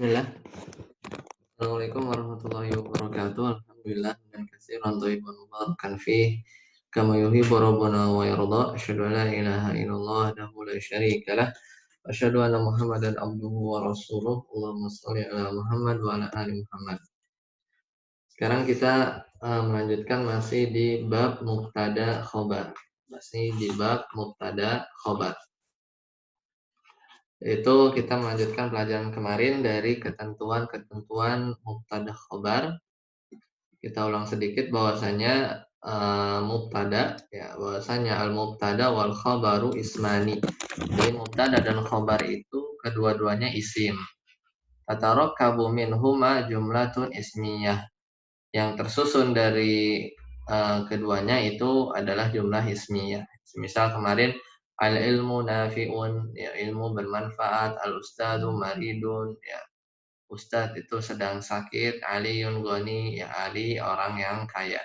Bismillah. Assalamualaikum warahmatullahi wabarakatuh. Alhamdulillah dan katsiran thayyiban mubarakan fih kama yuhibbu rabbuna wa yarda. Asyhadu an la ilaha illallah wahdahu la syarika lah. Asyhadu anna Muhammadan abduhu wa rasuluh. Allahumma shalli ala Muhammad wa ala ali Muhammad. Sekarang kita melanjutkan masih di bab mubtada khobar. Masih di bab mubtada khobar. Itu kita melanjutkan pelajaran kemarin dari ketentuan-ketentuan mubtada khobar. Kita ulang sedikit bahwasanya mubtada ya, bahwasanya al mubtada wal khabaru ismani. Jadi mubtada dan khabar itu kedua-duanya isim. Tatarakabu minhuma jumlatun ismiyah. Yang tersusun dari keduanya itu adalah jumlah ismiyah. Misal kemarin al ilmu nafi'un, ya ilmu bermanfaat, al ustadu maridun, ya ustadz itu sedang sakit, Aliun goni, ya Ali orang yang kaya.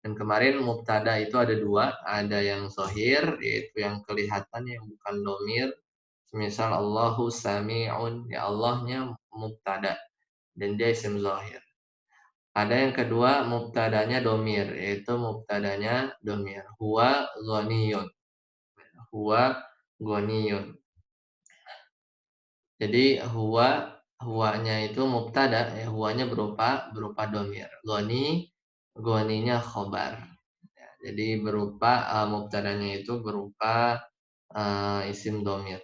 Dan kemarin mubtada itu ada dua, ada yang zahir, yaitu yang kelihatan yang bukan domir. Misal Allahu sami'un, ya Allahnya mubtada, dan dia isim zahir. Ada yang kedua mubtadanya domir, yaitu mubtadanya domir. Huwa ghaniyun. Huwa ghaniyun. Jadi huwanya itu mubtada, ya huwanya berupa domir. Ghaninya khobar. Ya, jadi berupa mubtadanya itu berupa isim domir.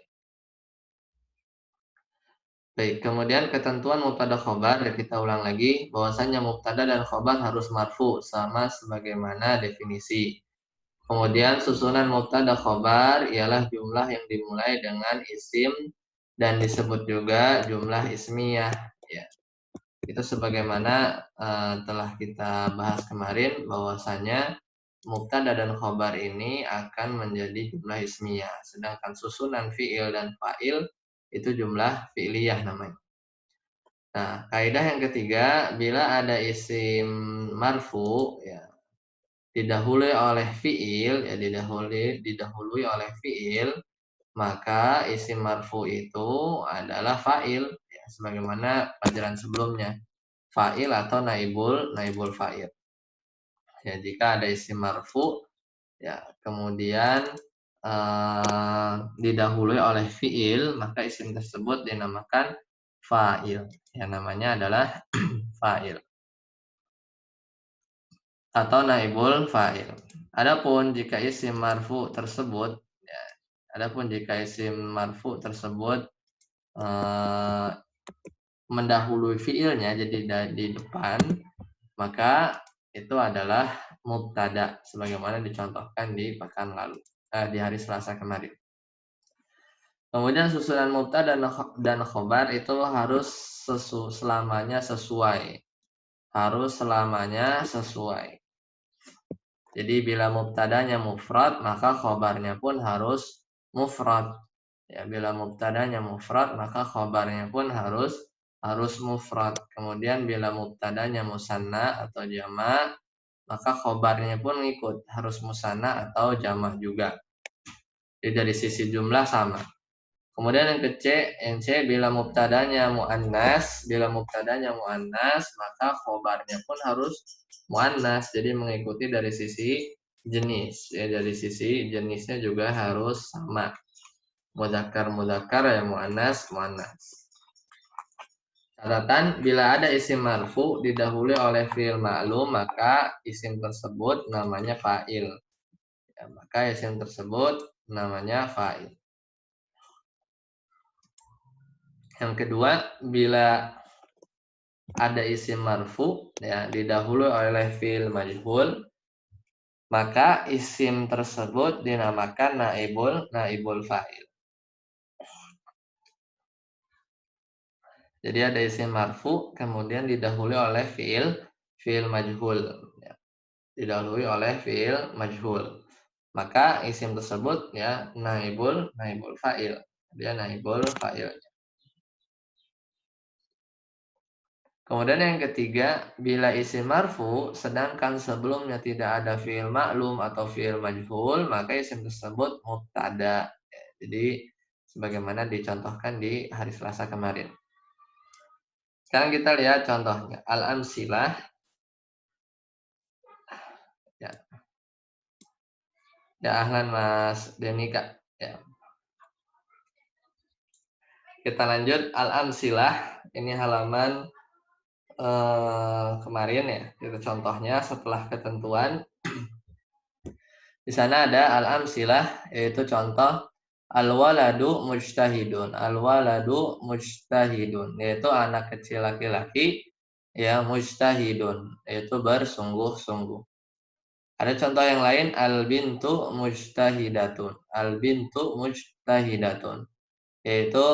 Baik, kemudian ketentuan mubtada khobar, kita ulang lagi bahwasanya mubtada dan khobar harus marfu sama sebagaimana definisi. Kemudian susunan mubtada khobar ialah jumlah yang dimulai dengan isim dan disebut juga jumlah ismiyah. Ya. Itu sebagaimana telah kita bahas kemarin bahwasanya mubtada dan khobar ini akan menjadi jumlah ismiyah. Sedangkan susunan fi'il dan fa'il itu jumlah fi'liyah namanya. Nah, kaidah yang ketiga, bila ada isim marfu ya didahului oleh fi'il, ya didahului oleh fi'il, maka isim marfu itu adalah fa'il, ya, sebagaimana pelajaran sebelumnya, fa'il atau naibul fa'il. Ya, jika ada isim marfu, ya kemudian didahului oleh fi'il, maka isim tersebut dinamakan fa'il. Yang namanya adalah fa'il atau naibul fa'il. Adapun jika isim marfu tersebut mendahului fiilnya, jadi di depan, maka itu adalah mubtada sebagaimana dicontohkan di pekan lalu, di hari Selasa kemarin. Kemudian susunan mubtada dan khobar itu harus selamanya sesuai. Harus selamanya sesuai. Jadi bila mubtadanya mufrad, maka khobarnya pun harus mufrad. Ya, bila mubtadanya mufrad, maka khobarnya pun harus mufrad. Kemudian bila mubtadanya musanna atau jama', maka khobarnya pun ikut harus musanna atau jama' juga. Jadi dari sisi jumlah sama. Kemudian yang C, bila mubtadanya muannas, maka khobarnya pun harus muannas. Jadi mengikuti dari sisi jenis, ya dari sisi jenisnya juga harus sama. Mudzakkar ya muannas. Catatan, bila ada isim marfu didahului oleh fi'il ma'lum, maka isim tersebut namanya fa'il. Ya, maka isim tersebut namanya fa'il. Yang kedua, bila ada isim marfu ya didahului oleh fi'il majhul, maka isim tersebut dinamakan naibul fa'il. Jadi ada isim marfu kemudian didahului oleh fi'il majhul ya. Didahului oleh fi'il majhul. Maka isim tersebut ya naibul fa'il. Dia naibul fa'il. Kemudian yang ketiga, bila isim marfu sedangkan sebelumnya tidak ada fi'il ma'lum atau fi'il majhul, maka isim tersebut mubtada. Jadi sebagaimana dicontohkan di hari Selasa kemarin. Sekarang kita lihat contohnya. Al-amsilah. Ya, ya ahlan Mas Denika. Ya. Kita lanjut al-amsilah. Ini halaman kemarin ya. Itu contohnya setelah ketentuan. Di sana ada al-amsilah, yaitu contoh al-waladu mujtahidun. Al-waladu mujtahidun, yaitu anak kecil laki-laki ya mujtahidun, yaitu bersungguh-sungguh. Ada contoh yang lain, al-bintu mujtahidatun. Al-bintu mujtahidatun, yaitu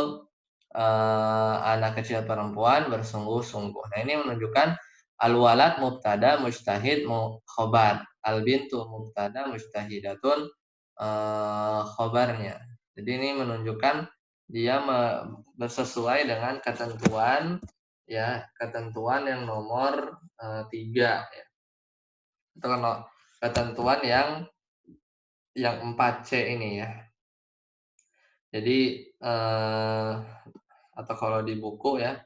anak kecil perempuan bersungguh-sungguh. Nah, ini menunjukkan al-walad mubtada, mujtahid khobar. Al-bintu mubtada, mujtahidatun khobarnya. Jadi ini menunjukkan dia bersesuai dengan ketentuan ya, ketentuan yang nomor 3 ya. Itu kan ketentuan yang 4C ini ya. Jadi atau kalau di buku ya,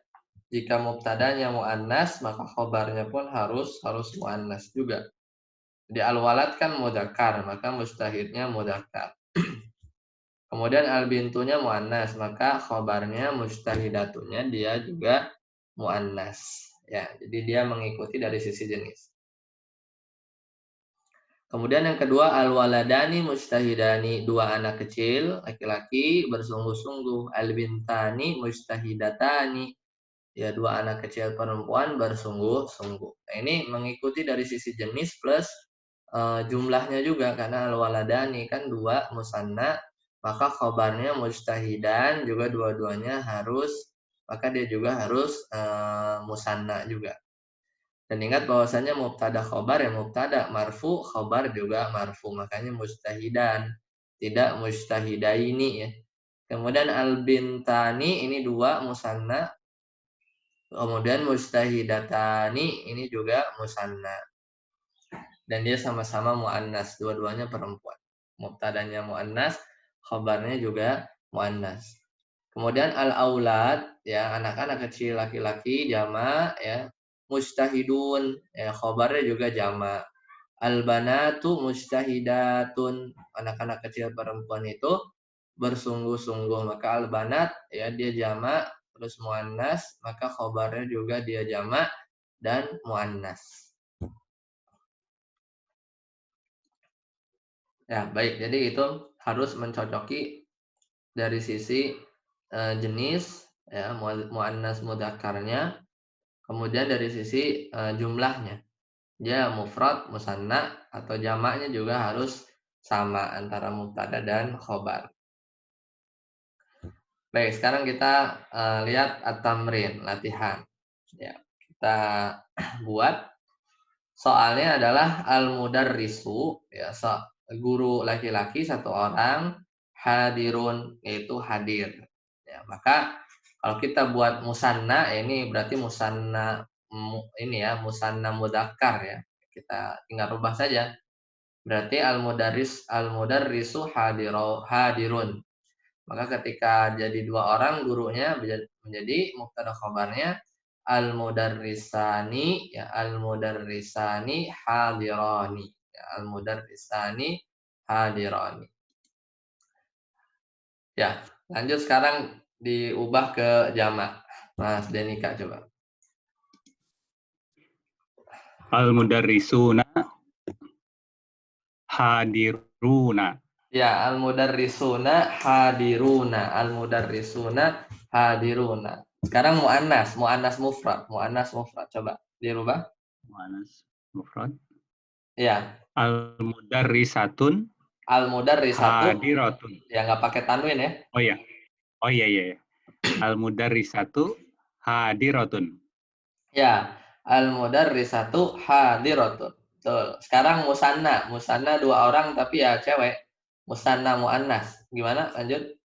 jika mubtadanya muannas maka khobarnya pun harus muannas juga. Jadi al-walad kan mudzakkar, maka mustahidnya mudzakkar. Kemudian al-bintunya muannas, maka khobarnya mustahidatunya dia juga muannas. Ya, jadi dia mengikuti dari sisi jenis. Kemudian yang kedua al-waladani mujtahidani, dua anak kecil laki-laki bersungguh-sungguh. Al-bintani mujtahidatani, ya dua anak kecil perempuan bersungguh-sungguh. Nah, ini mengikuti dari sisi jenis plus jumlahnya juga, karena al-waladani kan dua musanna, maka khobarnya mujtahidan juga dua-duanya harus, maka dia juga harus musanna juga. Dan ingat bahwasanya mubtada khobar ya mubtada, marfu khobar juga marfu, makanya mujtahidan, tidak mujtahidaini ya. Kemudian al-bintani ini dua musanna, kemudian mujtahidatani ini juga musanna. Dan dia sama-sama muannas, dua-duanya perempuan. Mubtadanya muannas, khabarnya juga muannas. Kemudian al-aulad ya anak-anak kecil laki-laki jama ya, mujtahidun ya khabarnya juga jama. Al-banatu mujtahidatun, anak-anak kecil perempuan itu bersungguh-sungguh, maka al-banat ya dia jama terus muannas, maka khabarnya juga dia jama dan muannas. Ya, baik. Jadi itu harus mencocoki dari sisi jenis ya muannas mudzakarnya, kemudian dari sisi jumlahnya. Dia mufrad, musanna atau jamaknya juga harus sama antara mubtada dan khobar. Baik, sekarang kita lihat at-tamrin, latihan. Ya, kita buat soalnya adalah al-mudarrisu ya, guru laki-laki satu orang, hadirun yaitu hadir. Ya, maka kalau kita buat musanna ini berarti musanna ini ya, musanna mudzakkar ya. Kita tinggal rubah saja. Berarti al-mudarrisu hadirun. Maka ketika jadi dua orang gurunya menjadi mubtada khabarnya al-mudarrisani ya, al-mudarrisani hadirani ya, al-mudarrisani hadirani. Ya, lanjut sekarang diubah ke jamak. Mas Denika coba. Al-mudarrisuna hadiruna. Ya, al-mudarrisuna hadiruna, al-mudarrisuna hadiruna. Sekarang muannas, muannas mufrad, muannas mufrad. Coba dirubah. Muannas mufrad. Ya. Al-mudarrisatun Al-mudarrisatu. hadiratun. Ya nggak pakai tanwin ya. Oh iya. Oh iya. Al-mudarrisatu hadiratun. Ya, al-mudarrisatu hadiratun. Betul. Sekarang musanna, musanna dua orang tapi ya cewek. Musanna muannas. Gimana? Lanjut.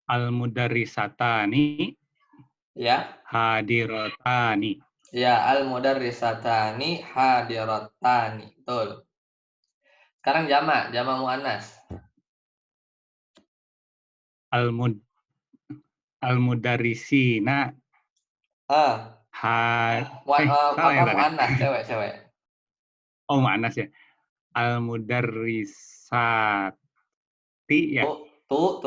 Al-mudarrisatani Ya. hadiratani. Ya, al-mudarrisatani hadiratani. Betul. Sekarang jamak, jamak muannas. Al-mudarrisina Ah, Ha salah apa ya tadi? muannas, cewek. Oh, muannas ya. Al-mudarrisati ya. Tuh.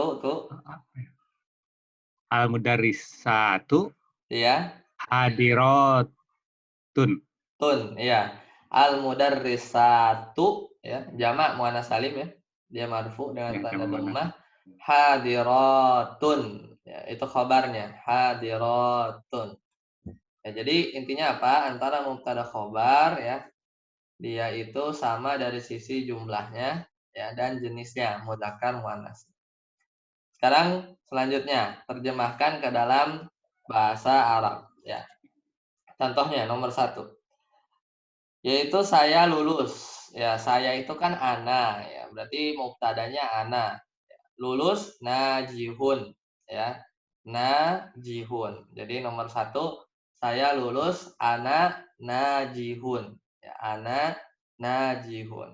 Al-mudarrisatu Iya, hadiratun. iya. Al mudarrisatu ya, jamak muannas salim ya. Dia marfu dengan Ya, tanda jamak muannas. dhammah. Hadiratun. Ya, itu khabarnya. Hadiratun. Ya, jadi intinya apa? Antara mubtada khobar ya, dia itu sama dari sisi jumlahnya ya dan jenisnya mudzakkar muannas. Sekarang selanjutnya terjemahkan ke dalam bahasa Arab ya. Contohnya nomor 1 yaitu saya lulus. Ya, saya itu kan ana ya. Berarti mubtadanya ana. Lulus najihun ya. Najihun. Jadi nomor 1 saya lulus ana najihun. Ya, ana najihun.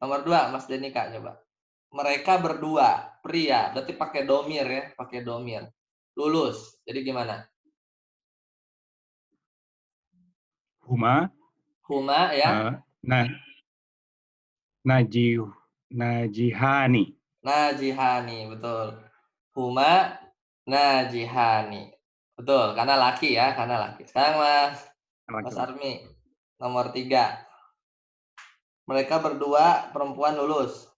Nomor 2 Mas Denika coba. Mereka berdua, pria, berarti pakai domir ya, pakai domir. Lulus. Jadi gimana? Huma Huma ya, nah najih najihani. najihani, betul. Huma najihani. Betul, karena laki ya, karena laki. Sekarang Mas Laki-laki. Armi, nomor 3. Mereka berdua perempuan lulus.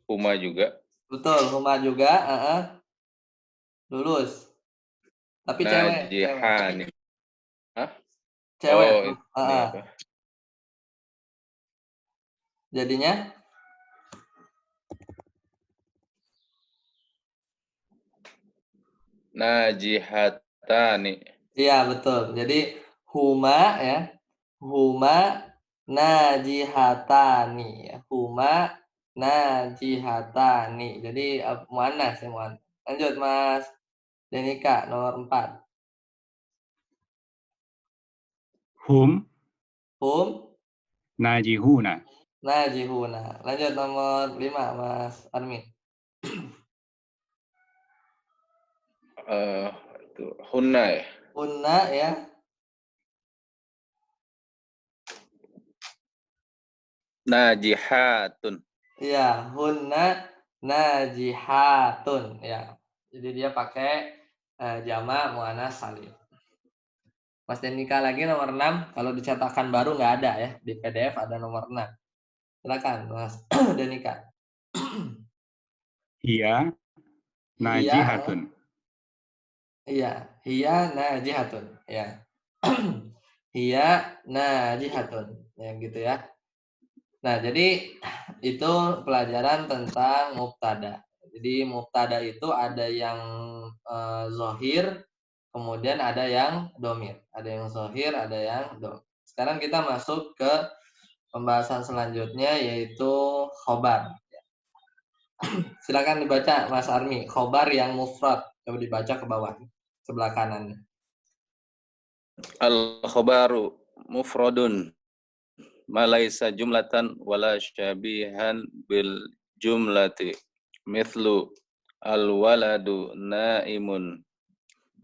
Huma juga. Betul, Huma juga, lulus. Tapi cewek. Najihani. Hah? Cewek, Oh, ini apa? Jadinya Najihatani. iya betul. Jadi huma ya, huma najihatani ya. Huma najihatani. Jadi muannas ya muannas. Lanjut Mas Denika nomor 4. Hum Hum najihuna. najihuna. Lanjut nomor 5 Mas Armi. Itu hunna ya. Hunna ya. Najihatun. Iya, hunna najihatun ya. Jadi dia pakai jamak muannas salim. Mas Denika lagi nomor 6. Kalau dicetakan baru nggak ada ya. Di PDF ada nomor 6. Silakan Mas Denika. Hiya Iya, najihatun. iya najihatun. Ya. Iya najihatun. Ya gitu ya. Nah, jadi itu pelajaran tentang mubtada. Jadi mubtada itu ada yang zohir, kemudian ada yang domir. Ada yang zohir, ada yang domir. Sekarang kita masuk ke pembahasan selanjutnya yaitu khobar. Silakan dibaca Mas Armi, khobar yang mufrad. Coba dibaca ke bawah, sebelah kanannya. Al-khabaru mufradun. Malaisa jumlatan wala syabihan bil jumlati. Mithlu al-waladu naimun.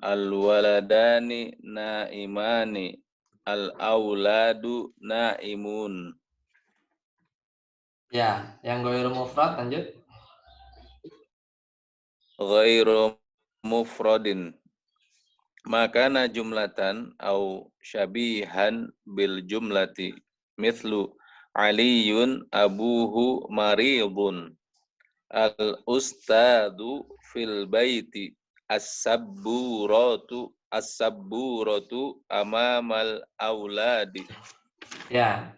Al-waladani naimani. Al-auladu naimun. Ya, yang ghairu mufrad lanjut. Ghairu mufradin. Makana jumlatan au syabihan bil jumlati. Mithlu Aliyun abuhu maridun. Al-ustadu fil baiti. As-sabburatu amamal auladi. Ya,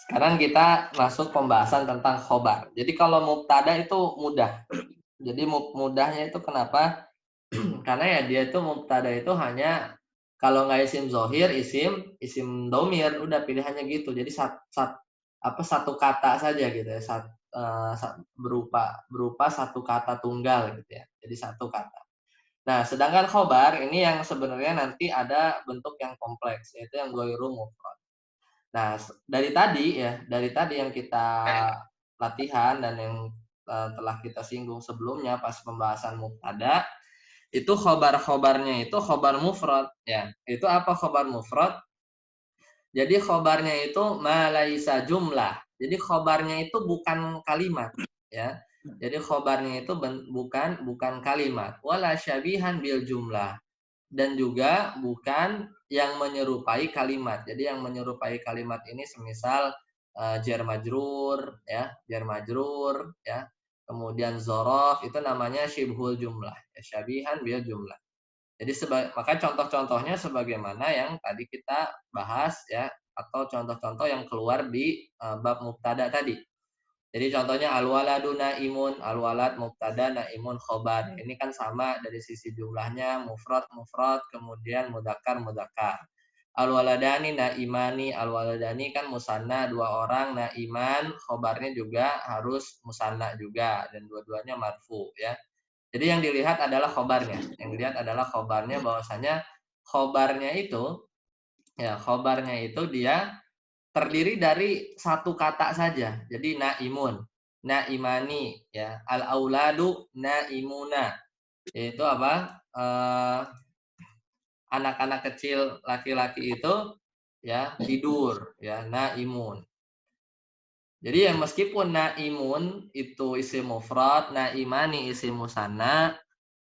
sekarang kita masuk pembahasan tentang khobar. Jadi kalau mubtada itu mudah. Jadi mudahnya itu kenapa? Karena ya dia itu mubtada itu hanya kalau nggak isim zohir, isim domir, udah pilihannya gitu. Jadi satu kata saja gitu ya, berupa satu kata tunggal gitu ya. Jadi satu kata. Nah, sedangkan khobar ini yang sebenarnya nanti ada bentuk yang kompleks, yaitu yang ghairu mufrad. Nah, dari tadi yang kita latihan dan yang telah kita singgung sebelumnya pas pembahasan mubtada, itu khobar-khobarnya itu khobar mufrad ya. Itu apa khobar mufrad? Jadi khobarnya itu ma laisa jumlah. Jadi khobarnya itu bukan kalimat ya. Jadi khobarnya itu bukan kalimat. Wala syabihan bil jumlah. Dan juga bukan yang menyerupai kalimat. Jadi yang menyerupai kalimat ini semisal jar majrur ya. Kemudian zorof itu namanya syibhul jumlah, ya, syabihan bil jumlah. Jadi maka contoh-contohnya sebagaimana yang tadi kita bahas ya, atau contoh-contoh yang keluar di bab mubtada tadi. Jadi contohnya al-waladu naimun, al-walad mubtada, naimun khobar. Ini kan sama dari sisi jumlahnya, mufrad, kemudian mudzakkar. Al-waladani naimani, al-waladani kan musanna, 2 orang, naiman, khobarnya juga harus musanna juga, dan dua-duanya marfu ya. Jadi yang dilihat adalah khobarnya. Yang dilihat adalah khobarnya, bahwasanya khobarnya itu dia terdiri dari satu kata saja. Jadi naimun, naimani, ya, al-auladu naimuna. Yaitu apa? Anak-anak kecil laki-laki itu ya tidur, ya, naimun. Jadi ya meskipun naimun itu isim mufrad, naimani isim musanna,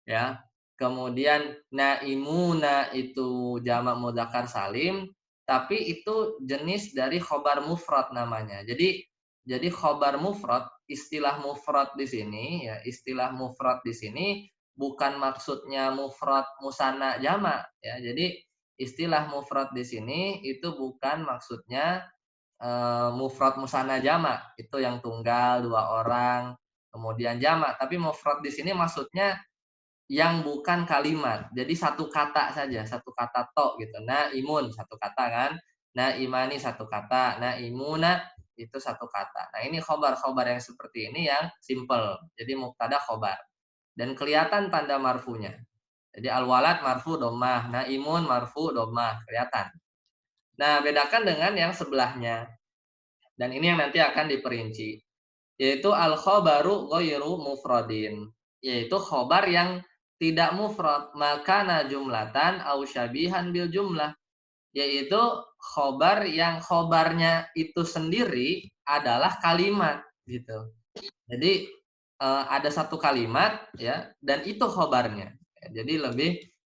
ya. Kemudian naimuna itu jamak mudzakkar salim, tapi itu jenis dari khobar mufrad namanya. Jadi khobar mufrad, istilah mufrad di sini ya, istilah mufrad di sini bukan maksudnya mufrad musanna jamak ya. Jadi istilah mufrad di sini itu bukan maksudnya mufrad musanna jamak, itu yang tunggal 2 orang kemudian jamak, tapi mufrad di sini maksudnya yang bukan kalimat. Jadi satu kata saja, satu kata tok gitu. Naimun satu kata kan. Naimani satu kata, naimuna itu satu kata. Nah, ini khobar-khobar yang seperti ini yang simple. Jadi mubtada khobar. Dan kelihatan tanda marfunya. Jadi al-walad marfu dhammah, naimun marfu dhammah, kelihatan. Nah, bedakan dengan yang sebelahnya. Dan ini yang nanti akan diperinci. Yaitu al-khobaru ghairu mufradin. Yaitu khobar yang tidak mufrad, makana jumlatan au syabihan bil jumlah, yaitu khobar yang khobarnya itu sendiri adalah kalimat gitu. Jadi ada satu kalimat ya, dan itu khobarnya. Jadi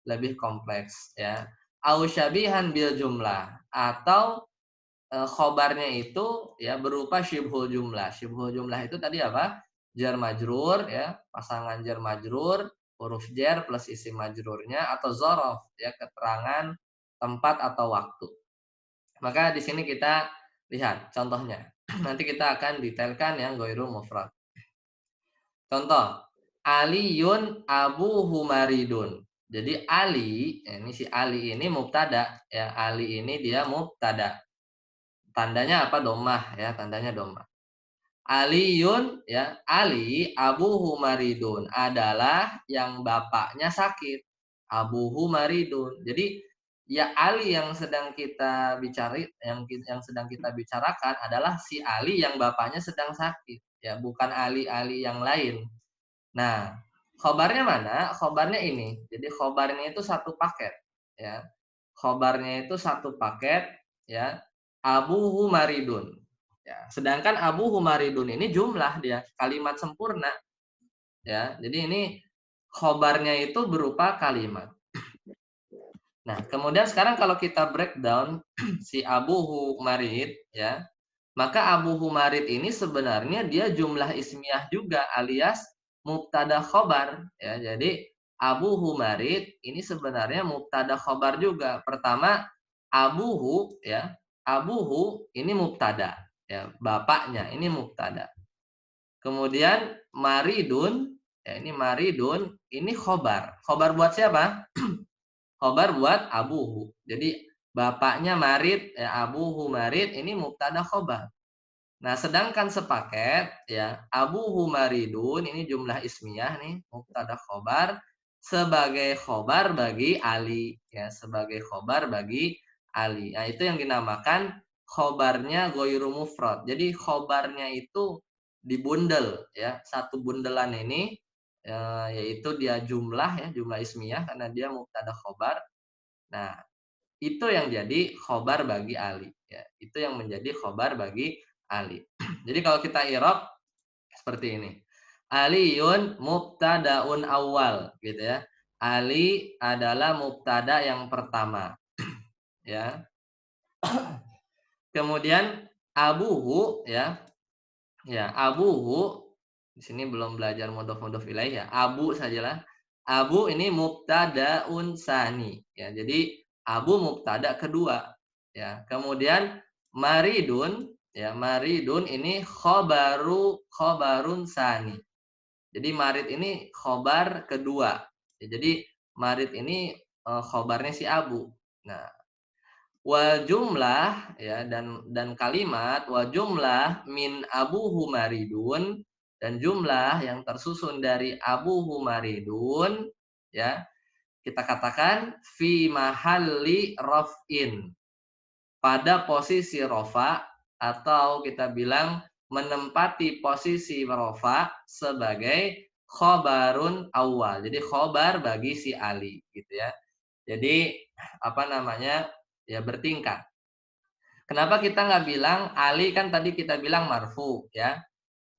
lebih kompleks ya. Au syabihan bil jumlah, atau khobarnya itu ya berupa syibhul jumlah. Syibhul jumlah itu tadi apa? Jar majrur ya, pasangan jar majrur, huruf jar plus isim majrurnya, atau zorof ya, keterangan tempat atau waktu. Maka di sini kita lihat contohnya. Nanti kita akan detailkan yang ghairu mufrad. Contoh, Aliyun abuhu maridun. Jadi Ali, ini si Ali ini mubtada ya, Ali ini dia mubtada. Tandanya apa? Domah ya, tandanya domah. Aliyun ya, Ali abuhu maridun adalah yang bapaknya sakit. Abuhu maridun. Jadi ya Ali yang sedang kita sedang kita bicarakan adalah si Ali yang bapaknya sedang sakit ya, bukan Ali-ali yang lain. Nah, khobarnya mana? Khobarnya ini. Jadi khobarnya itu satu paket ya. Khobarnya itu satu paket ya. Abuhu maridun. Ya, sedangkan abuhu maridun ini jumlah dia, kalimat sempurna. Ya, jadi ini khobarnya itu berupa kalimat. Nah, kemudian sekarang kalau kita breakdown si abuhu marid ya, maka abuhu marid ini sebenarnya dia jumlah ismiyah juga alias mubtada khobar ya. Jadi abuhu marid ini sebenarnya mubtada khobar juga. Pertama abuhu ya, abuhu ini mubtada ya, bapaknya ini mubtada. Kemudian maridun ya, ini maridun ini khobar. Khobar buat siapa? Khobar buat abuhu. Jadi bapaknya marid ya, abuhu marid ini mubtada khobar. Nah, sedangkan sepaket ya, abuhu maridun ini jumlah ismiyah nih, mubtada khobar sebagai khobar bagi Ali ya, sebagai khobar bagi Ali. Nah, itu yang dinamakan khobarnya goiru mufrad. Jadi khobarnya itu dibundel ya, satu bundelan ini yaitu dia jumlah ya, jumlah ismiyah karena dia mubtada khobar. Nah, itu yang jadi khobar bagi Ali ya. Itu yang menjadi khobar bagi Ali. Jadi kalau kita i'rab seperti ini. Aliyun mubtadaun awal gitu ya. Ali adalah mubtada yang pertama ya. Kemudian abuhu ya. Ya, abuhu di sini belum belajar mudhof ilaih ya. Abu sajalah. Abu ini mubtadaun sani ya. Jadi abu mubtada kedua ya. Kemudian maridun ya, maridun ini khobarun sani. Jadi marid ini khobar kedua. Ya, jadi marid ini khobarnya si Abu. Nah, wa jumlah ya dan kalimat wa jumlah min abuhu maridun dan jumlah yang tersusun dari abuhu maridun ya kita katakan fi mahalli raf'in pada posisi rofa atau kita bilang menempati posisi rofa sebagai khobarun awal. Jadi khobar bagi si Ali gitu ya. Jadi apa namanya ya bertingkat. Kenapa kita nggak bilang Ali kan tadi kita bilang marfu ya.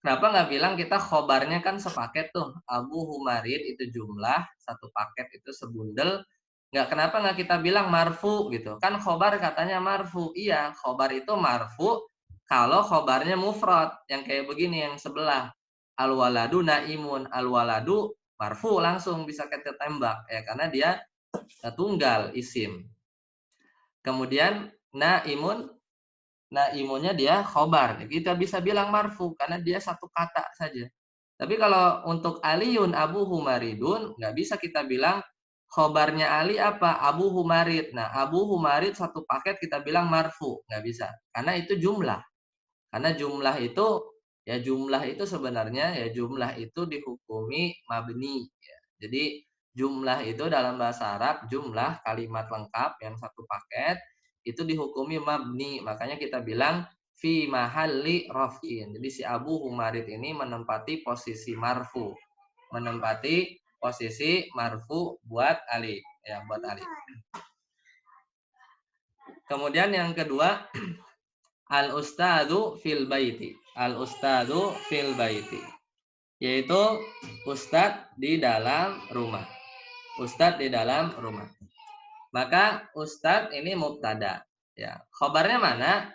Kenapa nggak bilang kita khobarnya kan sepaket tuh Abu Humarid itu jumlah satu paket itu sebundel. Kenapa nggak kita bilang marfu gitu? Kan khobar katanya marfu. Iya, khobar itu marfu kalau khobarnya mufrad yang kayak begini yang sebelah. Al-waladu naimun, al-waladu marfu langsung bisa kita tembak ya karena dia tunggal isim. Kemudian naimunnya dia khobar. Kita bisa bilang marfu karena dia satu kata saja. Tapi kalau untuk Aliyun Abu Humaridun nggak bisa kita bilang khobarnya Ali apa? Abu Humarid. Nah, Abu Humarid satu paket kita bilang marfu, nggak bisa. Karena itu jumlah. Karena jumlah itu sebenarnya ya jumlah itu dihukumi mabni ya. Jadi jumlah itu dalam bahasa Arab jumlah kalimat lengkap yang satu paket itu dihukumi mabni. Makanya kita bilang fi mahalli raf'in. Jadi si Abu Humarid ini menempati posisi marfu. Menempati posisi marfu buat Ali ya, buat Ali. Kemudian yang kedua al-ustadzu fil baiti. Al-ustadzu fil baiti. Yaitu ustadz di dalam rumah. Ustadz di dalam rumah. Maka ustadz ini mubtada. Ya, khobarnya mana?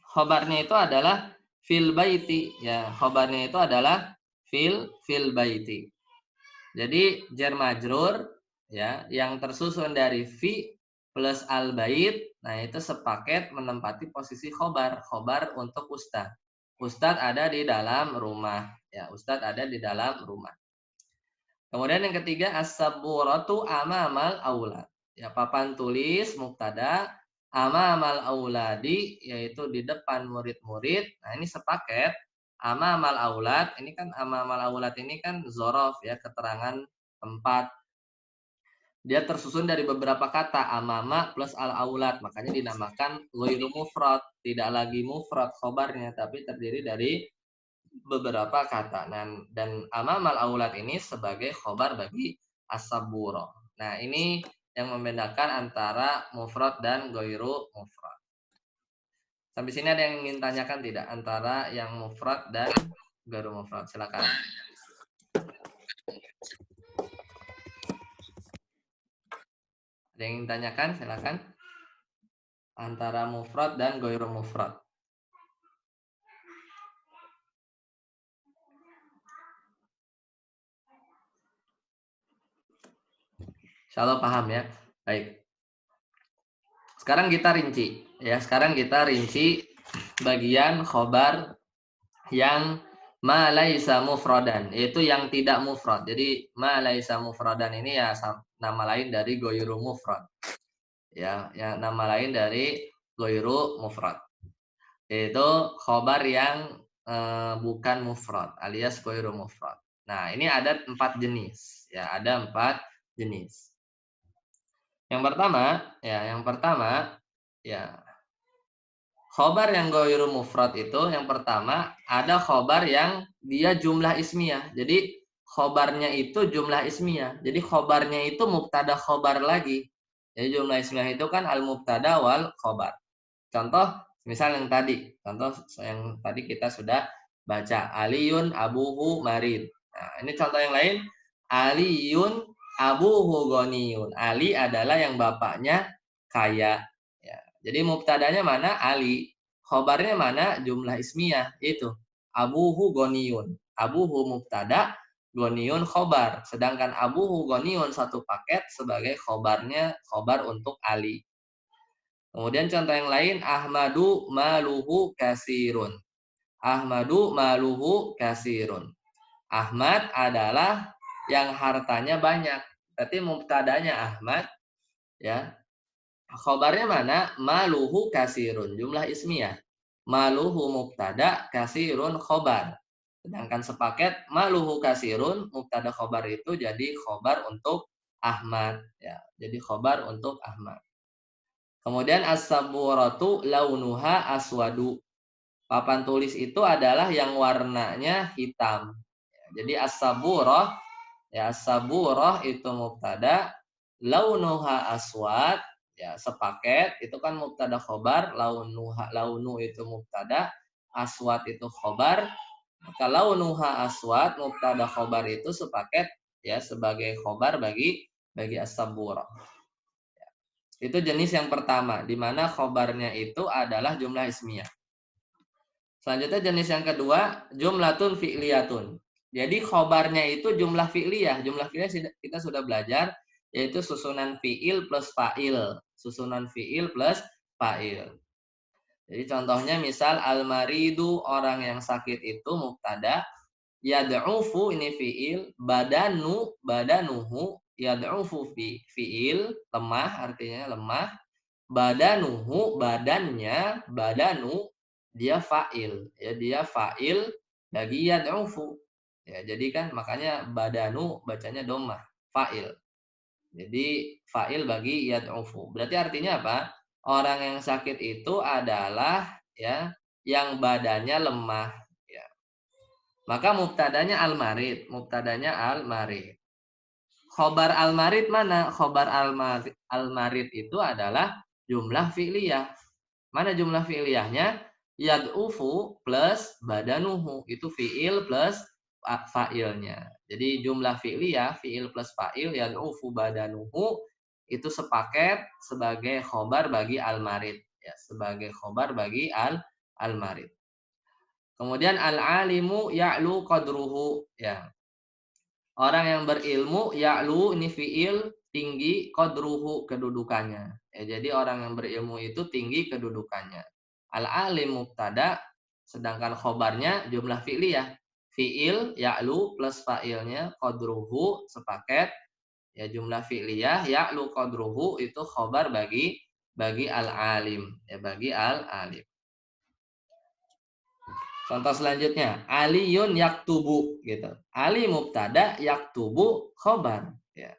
Khobarnya itu adalah fil baiti. Ya, khobarnya itu adalah fil baiti. Jadi jar majrur ya yang tersusun dari fi plus al bait, nah itu sepaket menempati posisi khobar untuk ustadz. Ustadz ada di dalam rumah ya, ustadz ada di dalam rumah. Kemudian yang ketiga as-saburatu amamal aulad. Ya, papan tulis mubtada amamal auladi yaitu di depan murid-murid. Nah, ini sepaket amamal aulad. Ini kan amamal aulad ini kan zorof ya, keterangan tempat. Dia tersusun dari beberapa kata amama plus al-aulad, makanya dinamakan ghairu mufrad, tidak lagi mufrad khobarnya tapi terdiri dari beberapa kata. Dan amamal aulad ini sebagai khobar bagi as-saburo. Nah, ini yang membedakan antara mufrad dan ghairu mufrad. Sampai sini ada yang ingin tanyakan tidak antara yang mufrad dan ghairu mufrad? Silakan. Ada yang ingin tanyakan? Silakan. Antara mufrad dan ghairu mufrad. Insyaallah paham ya. Baik. Sekarang kita rinci ya. Sekarang kita rinci bagian khobar yang ma laisa mufradan, yaitu yang tidak mufrad. Jadi ma laisa mufradan ini ya nama lain dari ghairu mufrad. Ya, nama lain dari ghairu mufrad. Yaitu khobar yang bukan mufrad alias ghairu mufrad. Nah, ini ada 4 jenis. Ya, ada 4 jenis. Yang pertama, ya Khobar yang ghairu mufrad itu yang pertama ada khobar yang dia jumlah ismiyah. Jadi khobarnya itu jumlah ismiyah. Jadi khobarnya itu mubtada khobar lagi. Jadi jumlah ismiyah itu kan al mubtada wal khobar. Contoh misal yang tadi, contoh yang tadi kita sudah baca Aliyun abuhu marid. Nah, ini contoh yang lain. Aliyun abuhu ghaniyun. Ali adalah yang bapaknya kaya. Ya. Jadi mubtadanya mana? Ali. Khobarnya mana? Jumlah ismiyah. Itu. Abuhu ghaniyun. Abuhu mubtada, ghaniyun khobar. Sedangkan abuhu ghaniyun satu paket sebagai khobarnya, khobar untuk Ali. Kemudian contoh yang lain, Ahmadu maluhu kasirun. Ahmadu maluhu kasirun. Ahmad adalah yang hartanya banyak. Berarti mubtadanya Ahmad, ya. Khobarnya mana? Maluhu kasirun. Jumlah ismiyah. Maluhu mubtada, kasirun khobar. Sedangkan sepaket maluhu kasirun, mubtada khobar itu jadi khobar untuk Ahmad. Ya, jadi khobar untuk Ahmad. Kemudian as-saburatu launuha aswadu. Papan tulis itu adalah yang warnanya hitam. Jadi as-saburah, ya as-saburah itu mubtada, launuha aswad, ya sepaket itu kan mubtada khobar, launu itu mubtada, aswad itu khobar. Maka launuha aswad mubtada khobar itu sepaket ya sebagai khobar bagi as-saburah. Itu jenis yang pertama, di mana khobarnya itu adalah jumlah ismiyah. Selanjutnya jenis yang kedua, jumlatun fi'liyatun. Jadi khobarnya itu jumlah fi'liyah. Jumlah fi'liyah kita sudah belajar, yaitu susunan fi'il plus fa'il. Susunan fi'il plus fa'il. Jadi contohnya misal al-maridu, orang yang sakit itu mubtada, yad'ufu ini fi'il, badanuhu, yad'ufu fi'il, lemah artinya lemah, badanuhu badannya, badanu dia fa'il, ya dia fa'il bagi yad'ufu. Ya, jadi kan makanya badanu bacanya dhammah, fa'il. Jadi fa'il bagi yad'ufu. Berarti artinya apa? Orang yang sakit itu adalah ya yang badannya lemah, ya. Maka mubtadanya al-marid, Khobar al-marid mana? Khobar al-marid itu adalah jumlah fi'liyah. Mana jumlah fi'liyahnya? Yad'ufu plus badanuhu. Itu fi'il plus fa'ilnya. Jadi jumlah fi'liyah, fi'il plus fa'il, yad'ufu badanuhu, itu sepaket sebagai khobar bagi al-marid. Ya, sebagai khobar bagi al-marid. Kemudian al-alimu ya'lu qadruhu. Ya. Orang yang berilmu, ya'lu ini fi'il, tinggi, qadruhu kedudukannya. Ya, jadi orang yang berilmu itu tinggi kedudukannya. Al-alim mubtada, sedangkan khobarnya jumlah fi'liyah. Fi'il, ya'lu plus fa'ilnya, qadruhu sepaket. Ya, jumlah fi'liyah, ya'lu qadruhu itu khobar bagi al-alim. Ya, bagi al-alim. Contoh selanjutnya, Aliyun yaktubu gitu. Ali mubtada, yaktubu khobar. Ya.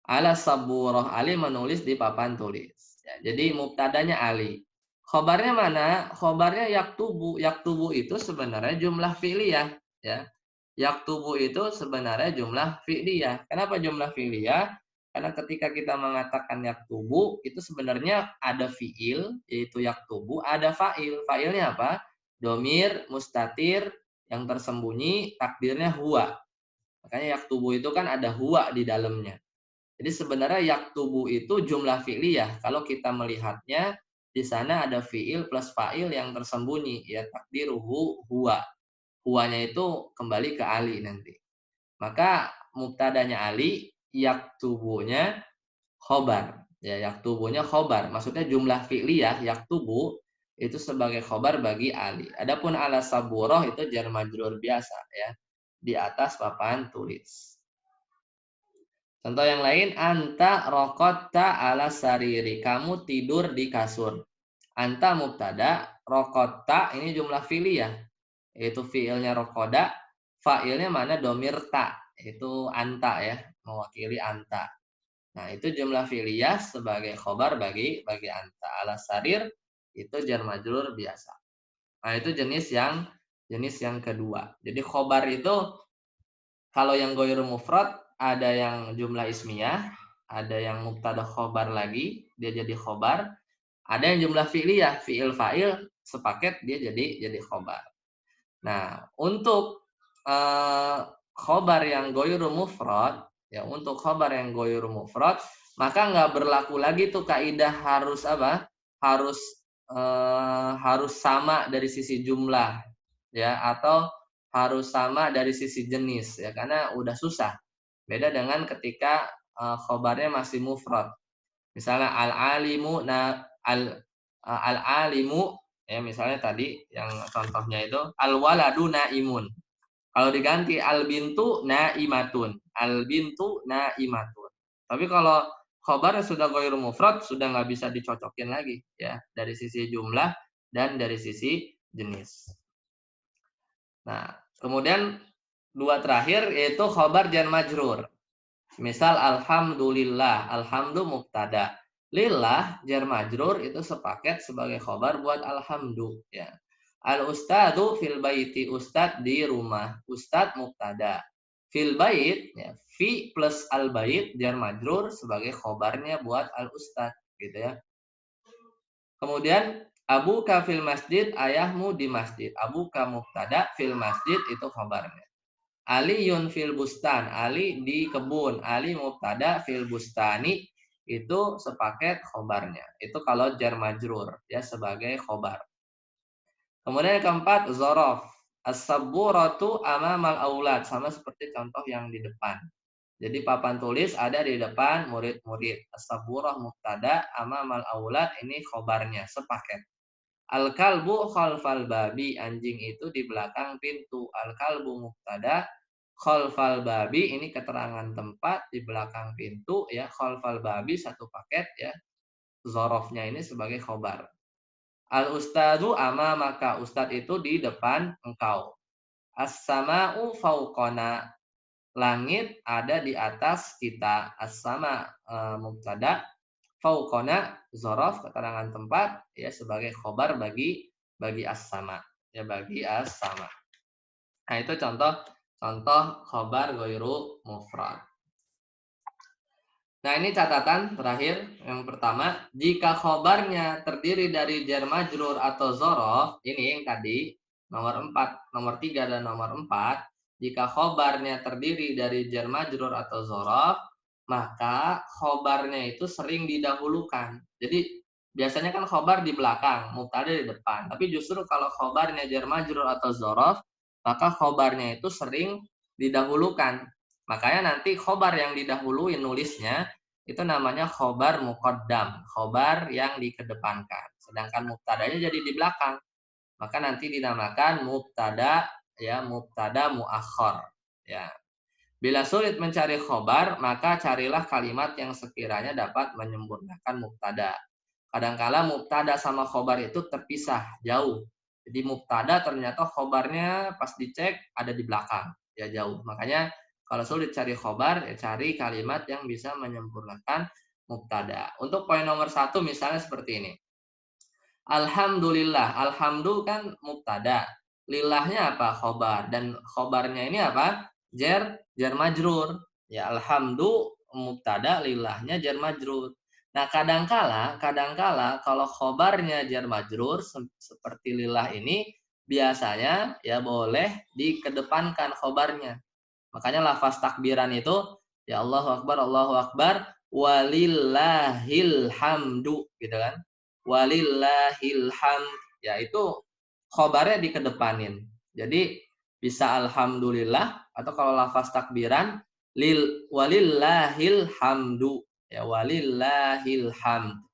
Ala saburah, Ali menulis di papan tulis. Ya, jadi mubtadanya Ali. Khobarnya mana? Khobarnya yaktubu. Yaktubu itu sebenarnya jumlah fi'liyah. Ya. Yaktubu itu sebenarnya jumlah fi'liyah. Kenapa jumlah fi'liyah? Karena ketika kita mengatakan yaktubu, itu sebenarnya ada fi'il, yaitu yaktubu, ada fa'il. Fa'ilnya apa? Domir mustatir yang tersembunyi, takdirnya huwa. Makanya yaktubu itu kan ada huwa di dalamnya. Jadi sebenarnya yaktubu itu jumlah fi'liyah. Kalau kita melihatnya di sana ada fi'il plus fa'il yang tersembunyi, ya takdiruhu huwa. Huwanya itu kembali ke Ali nanti. Maka mubtadanya Ali, yaktubunya khobar. Ya, yaktubunya khobar. Maksudnya jumlah fi'liyah yaktubu itu sebagai khobar bagi Ali. Adapun ala saburoh itu jar majrur biasa ya, di atas papan tulis. Contoh yang lain, anta rokotta ala sariri, kamu tidur di kasur. Anta mubtada, rokotta ini jumlah fi'liyah, yaitu fi'ilnya rokoda, fa'ilnya mana? Domir ta, itu anta ya, mewakili anta. Nah, itu jumlah fi'liyah sebagai khobar bagi anta. Ala sarir itu jar majrur biasa. Nah, itu jenis yang kedua. Jadi khobar itu kalau yang ghairu mufrad ada yang jumlah ismiyah, ada yang mubtada khobar lagi, dia jadi khobar, ada yang jumlah fi'liyah, fi'il fa'il sepaket dia jadi khobar. Nah, untuk khobar yang ghairu mufrad, ya untuk khobar yang ghairu mufrad, maka nggak berlaku lagi tuh kaidah harus apa? Harus sama dari sisi jumlah, ya, atau harus sama dari sisi jenis, ya, karena udah susah. Beda dengan ketika khobarnya masih mufrad. Misalnya al-alimu al-alimu, ya, misalnya tadi yang contohnya itu al-waladu naimun. Kalau diganti al-bintu naimatun, al-bintu naimatun. Tapi kalau khobar sudah ghairu mufrad sudah nggak bisa dicocokin lagi, ya, dari sisi jumlah dan dari sisi jenis. Nah, kemudian dua terakhir yaitu khobar jar majrur. Misal alhamdulillah, alhamdu mubtada. Lillah jar majrur itu sepaket sebagai khobar buat alhamdu, ya. Al ustadu fil baiti, ustad di rumah, ustad mubtada. Fil bait, ya, fi plus al bait jar majrur sebagai khobarnya buat al ustad, gitu ya. Kemudian abuka fil masjid, ayahmu di masjid. Abuka mubtada, fil masjid itu khobarnya. Aliyun fil bustan, Ali di kebun. Ali mubtada, fil bustani itu sepaket khobarnya. Itu kalau jar majrur, ya, sebagai khobar. Kemudian yang keempat, zorof. As-sabburatu amamal aulad, sama seperti contoh yang di depan. Jadi papan tulis ada di depan murid-murid. As-sabburah mubtada, amamal aulad ini khobarnya, sepaket. Al-kalbu khalfal babi, anjing itu di belakang pintu. Al-kalbu mubtada, khalfal babi ini keterangan tempat di belakang pintu, ya. Khalfal babi satu paket, ya. Zorofnya ini sebagai khobar. Al-ustadu amamaka, ustad itu di depan engkau. As-sama'u fauqona, langit ada di atas kita. As-sama mubtada, fauqona zorof keterangan tempat, ya, sebagai khobar bagi as-sama, ya, bagi as-sama. Nah, itu contoh khobar ghairu mufrad. Nah, ini catatan terakhir. Yang pertama, jika khobarnya terdiri dari jar majrur atau zorof, ini yang tadi nomor 4, nomor 3 dan nomor 4, jika khobarnya terdiri dari jar majrur atau zorof, maka khobarnya itu sering didahulukan. Jadi biasanya kan khobar di belakang, mubtada di depan. Tapi justru kalau khobarnya jar majrur atau zorof, maka khobarnya itu sering didahulukan. Makanya nanti khobar yang didahului nulisnya itu namanya khobar muqaddam, khobar yang dikedepankan. Sedangkan mubtadanya jadi di belakang. Maka nanti dinamakan mubtada, ya, mubtada muakhar, ya. Bila sulit mencari khobar, maka carilah kalimat yang sekiranya dapat menyempurnakan mubtada. Kadangkala mubtada sama khobar itu terpisah jauh. Jadi mubtada ternyata khobarnya pas dicek ada di belakang, ya, jauh. Makanya kalau sulit cari khobar, ya cari kalimat yang bisa menyempurnakan mubtada. Untuk poin nomor 1 misalnya seperti ini. Alhamdulillah, alhamdu kan mubtada. Lillahnya apa? Khobar. Dan khobarnya ini apa? Jar majrur. Ya, alhamdu mubtada, lillahnya jar majrur. Nah, kadangkala kalau khobarnya jar majrur seperti lillah ini biasanya, ya, boleh dikedepankan khobarnya. Makanya lafaz takbiran itu, ya, Allahu Akbar, walillahil hamdu, gitu kan. Walillahil hamd, ya, itu khobarnya dikedepanin. Jadi bisa alhamdulillah, atau kalau lafaz takbiran walillahil hamdu, ya, walillahil hamd.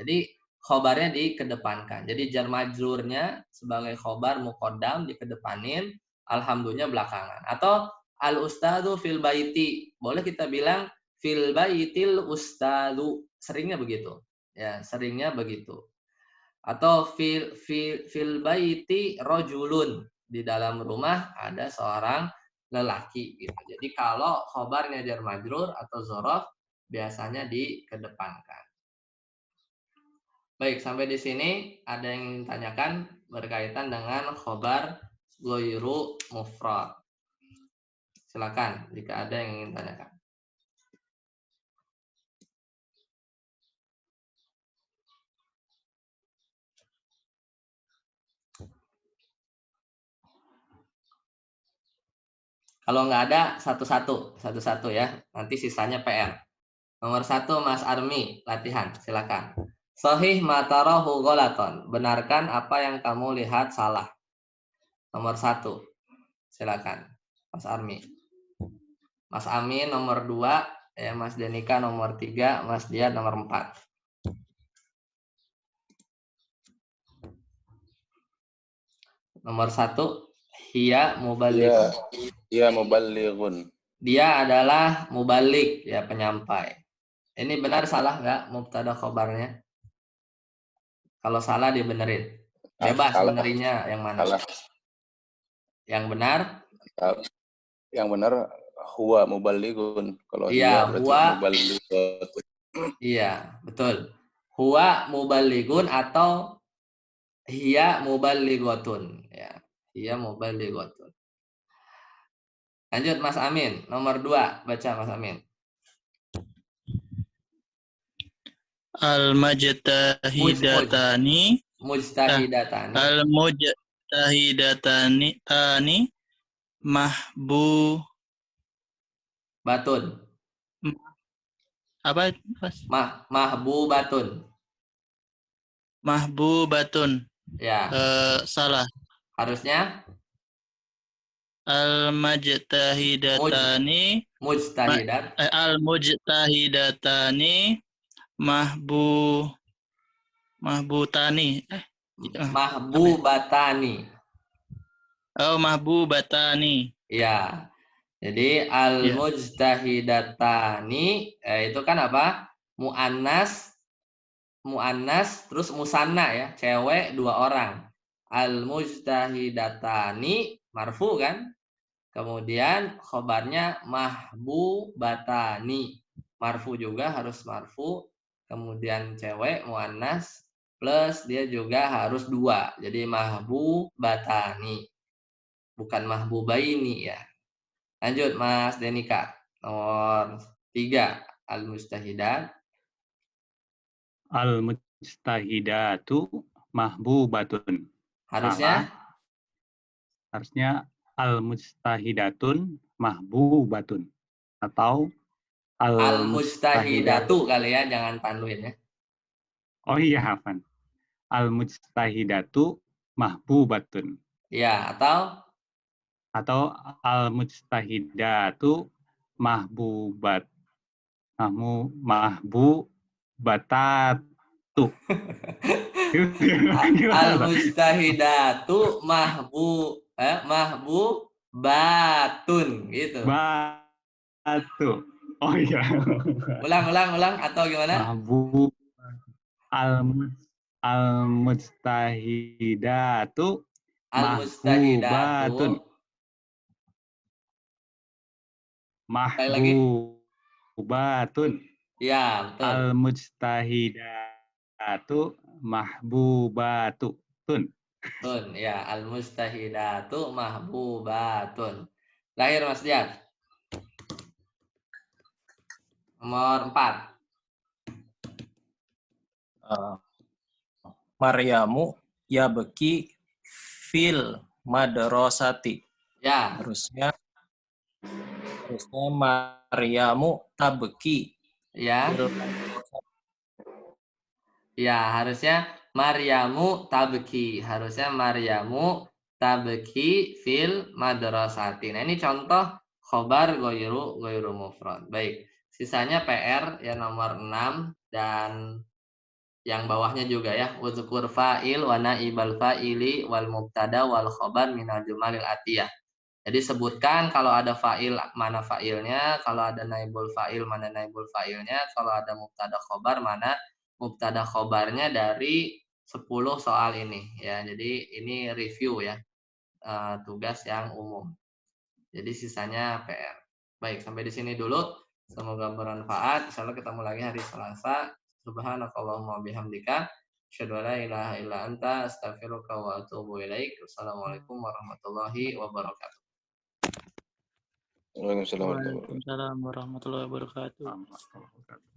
Jadi khobarnya dikedepankan. Jadi jar majrurnya sebagai khobar muqaddam dikedepanin, alhamdulillah belakangan. Atau al ustadu fil baiti, boleh kita bilang fil baitil ustadu, seringnya begitu, ya, seringnya begitu. Atau fil baiti rojulun, di dalam rumah ada seorang lelaki, gitu. Jadi kalau khobarnya jar majrur atau zorof biasanya dikedepankan. Baik, sampai di sini ada yang ingin tanyakan berkaitan dengan khobar ghairu mufrad. Silakan jika ada yang ingin tanyakan. Kalau nggak ada satu-satu ya. Nanti sisanya PR. Nomor 1 Mas Armi, latihan. Silakan. Sahih matarahu ghalaton. Benarkan apa yang kamu lihat salah. Nomor 1. Silakan. Mas Armi. Mas Amin nomor 2, ya Mas Denika nomor 3, Mas Dian nomor 4. Nomor 1, hiya muballighun. Ya muballighun. Dia adalah mubalik, ya penyampai. Ini benar salah nggak mubtada khobarnya? Kalau salah dibenerin. Bebas Salah. benerinya yang mana? Salah. Yang benar? Yang benar huwa muballighun. Kalau Iya, dia berarti huwa. muballighatun. Iya, betul. Huwa muballighun atau hiya muballighatun, ya. Hiya muballighatun. Lanjut Mas Amin, nomor 2, baca Mas Amin. Al-majtahidatani Al-mujtahidatani mahbu batun. Apa? Mahbubatun. Mahbubatun. Ya. Salah. Harusnya Al-majtahidatani mujtahidat. Al-mujtahidatani mahbutani. Mahbubatani. Oh, mahbubatani. Ya. Jadi al-mujtahidatani itu kan apa? Muannas terus musanna ya, cewek 2 orang. Al-mujtahidatani marfu kan? Kemudian khobarnya mahbubatani. Marfu juga harus marfu. Kemudian cewek muannas plus dia juga harus 2. Jadi mahbubatani. Bukan mahbubaini ya. Lanjut Mas Denika. Nomor 3 al-mustahidat. Al-mujtahidatu mahbubatun. Harusnya? Harusnya al-mujtahidatun mahbubatun. Atau al-mujtahidatu kali ya, jangan tanwin ya. Oh iya, hafan. Al-mujtahidatu mahbubatun. Ya, atau al-mujtahidatu mahbubatatu. Al-mujtahidatu mahbubatun gitu. Batu. Oh iya. Ulang atau gimana? Al-mujtahidatu Al-mujtahidatu. mahbubatun. Ya, betul. Al-mujtahidatu mahbubatun. Betul, ya. Al-mujtahidatu mahbubatun. Lahir Mas Dian. Nomor 4. Maryamu yabki fil madrasati. Ya. Harusnya Maryamu tabki. Ya. Ya, harusnya Maryamu tabki. Harusnya Maryamu tabki fil madrasati. Nah, ini contoh khobar ghairu mufrad. Baik. Sisanya PR ya nomor 6 dan yang bawahnya juga ya. Uzkur fa'il wa naibal fa'ili wal mubtada wal khobar minal jumalil atiyah. Jadi sebutkan kalau ada fa'il mana fa'ilnya, kalau ada naibul fa'il mana naibul fa'ilnya, kalau ada mubtada khobar mana mubtada khobarnya dari 10 soal ini ya. Jadi ini review ya, tugas yang umum. Jadi sisanya PR. Baik, sampai di sini dulu. Semoga bermanfaat. Insyaallah ketemu lagi hari Selasa. Subhanakallahumma bihamdika Asyhadu an la ilaha illa anta astaghfiruka wa atubu ilaik. Wassalamualaikum warahmatullahi wabarakatuh. Waalaikumsalam warahmatullahi wabarakatuh. Waalaikumsalam warahmatullahi wabarakatuh. Alhamdulillah.